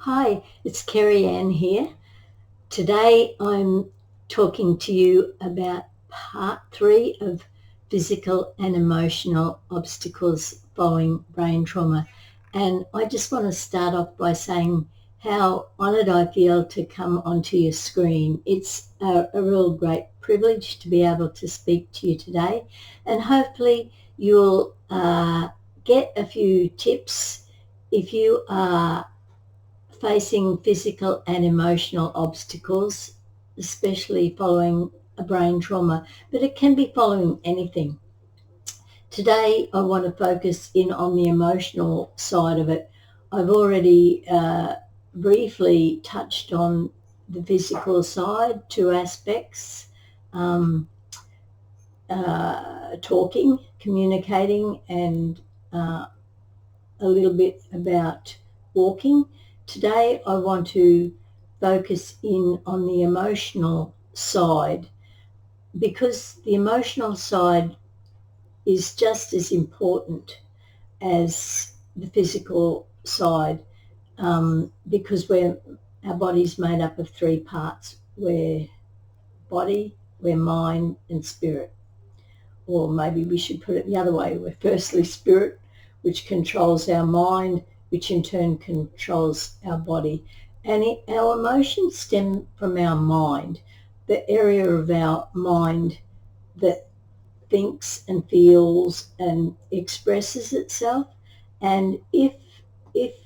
Hi, it's Kerry Ann here. Today I'm talking to you about part 3 of physical and emotional obstacles following brain trauma. And I just want to start off by saying how honoured I feel to come onto your screen. It's a real great privilege to be able to speak to you today, and hopefully you'll get a few tips if you are facing physical and emotional obstacles, especially following a brain trauma, but it can be following anything. Today, I want to focus in on the emotional side of it. I've already briefly touched on the physical side, two aspects, um, talking, communicating, and a little bit about walking. Today I want to focus in on the emotional side, because the emotional side is just as important as the physical side, because our body's made up of three parts. We're body, we're mind and spirit. Or maybe we should put it the other way. We're firstly spirit, which controls our mind, which in turn controls our body. And our emotions stem from our mind, the area of our mind that thinks and feels and expresses itself. And if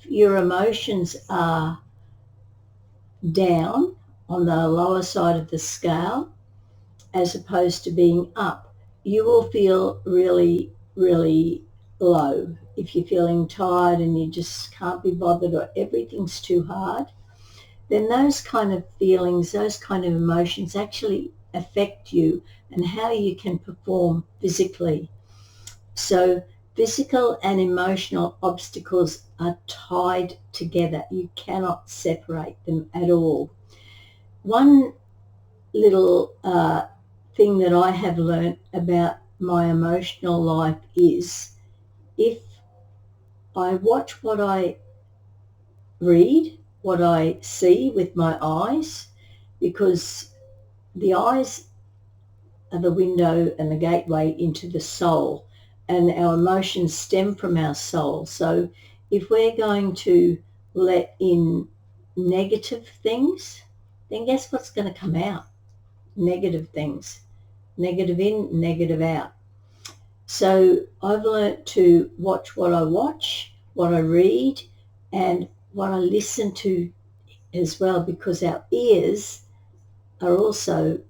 your emotions are down on the lower side of the scale, as opposed to being up, you will feel really, really low. If you're feeling tired and you just can't be bothered or everything's too hard, then those kind of feelings, those kind of emotions actually affect you and how you can perform physically. So physical and emotional obstacles are tied together. You cannot separate them at all. One little thing that I have learnt about my emotional life is, if I watch what I read, what I see with my eyes, because the eyes are the window and the gateway into the soul, and our emotions stem from our soul. So if we're going to let in negative things, then guess what's going to come out? Negative things. Negative in, negative out. So I've learnt to watch what I watch, what I read, and what I listen to as well, because our ears are also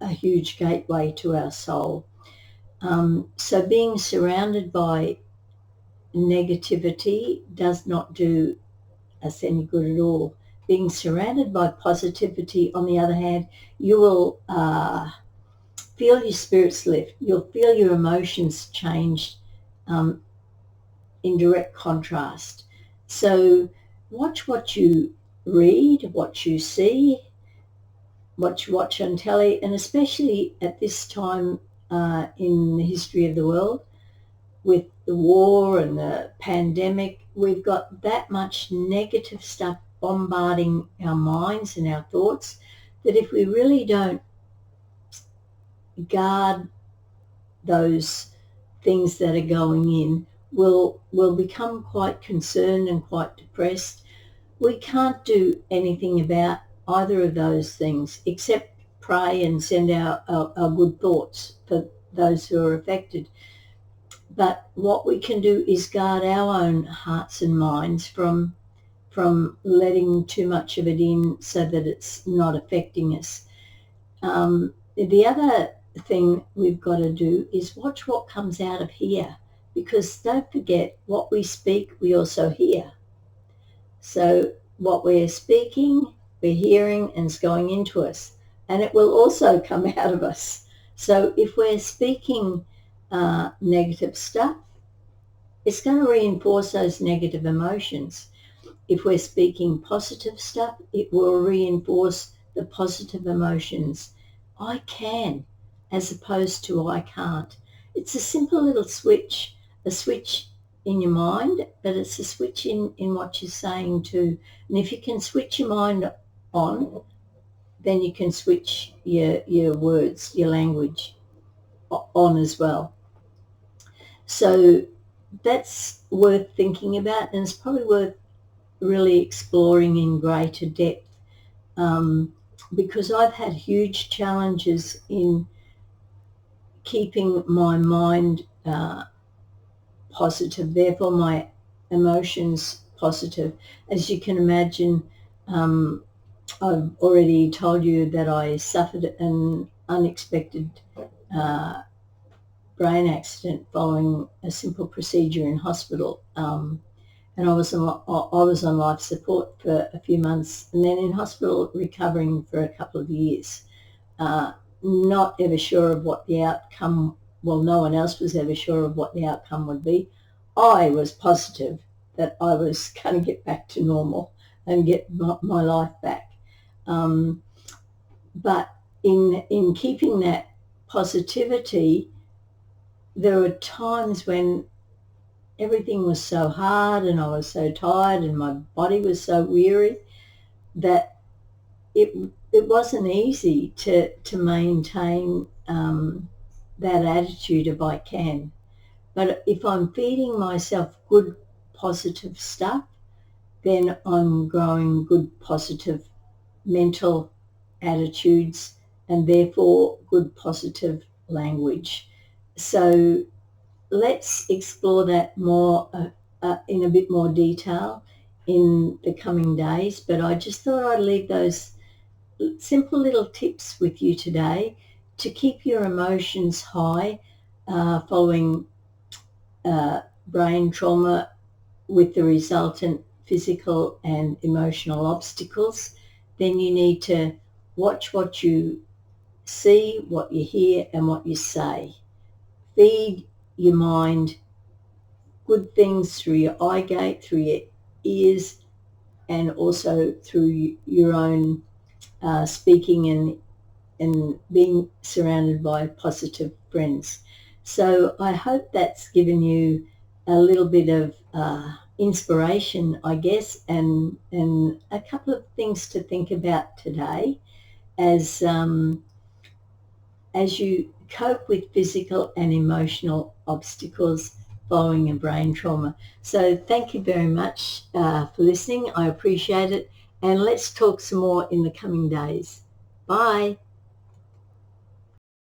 a huge gateway to our soul. So being surrounded by negativity does not do us any good at all. Being surrounded by positivity, on the other hand, you will feel your spirits lift. You'll feel your emotions change um, in direct contrast. So watch what you read, what you see, what you watch on telly, and especially at this time in the history of the world, with the war and the pandemic, we've got that much negative stuff bombarding our minds and our thoughts, that if we really don't guard those things that are going in, we'll become quite concerned and quite depressed. We can't do anything about either of those things except pray and send our good thoughts for those who are affected. But what we can do is guard our own hearts and minds from letting too much of it in, so that it's not affecting us. The other thing we've got to do is watch what comes out of here, because don't forget, what we speak, we also hear. So what we're speaking, we're hearing, and it's going into us, and it will also come out of us. So if we're speaking negative stuff, it's going to reinforce those negative emotions. If we're speaking positive stuff, it will reinforce the positive emotions. I can, as opposed to I can't. It's a simple little switch, a switch in your mind, but it's a switch in what you're saying too. And if you can switch your mind on, then you can switch your words, your language on as well. So that's worth thinking about, and it's probably worth really exploring in greater depth, because I've had huge challenges in keeping my mind positive, therefore my emotions positive. As you can imagine, I've already told you that I suffered an unexpected brain accident following a simple procedure in hospital, and I was on life support for a few months, and then in hospital recovering for a couple of years, not ever sure of what the outcome. Well, no one else was ever sure of what the outcome would be. I was positive that I was going to get back to normal and get my life back. But in keeping that positivity, there were times when everything was so hard and I was so tired and my body was so weary that it wasn't easy to maintain that attitude if I can. But if I'm feeding myself good positive stuff, then I'm growing good positive mental attitudes and therefore good positive language. So let's explore that more in a bit more detail in the coming days. But I just thought I'd leave those simple little tips with you today to keep your emotions high following brain trauma with the resultant physical and emotional obstacles. Then you need to watch what you see, what you hear, and what you say. Feed your mind good things through your eye gate, through your ears, and also through your own speaking and being surrounded by positive friends. So I hope that's given you a little bit of inspiration, I guess, and a couple of things to think about today as you cope with physical and emotional obstacles following a brain trauma. So thank you very much for listening. I appreciate it. And let's talk some more in the coming days. Bye.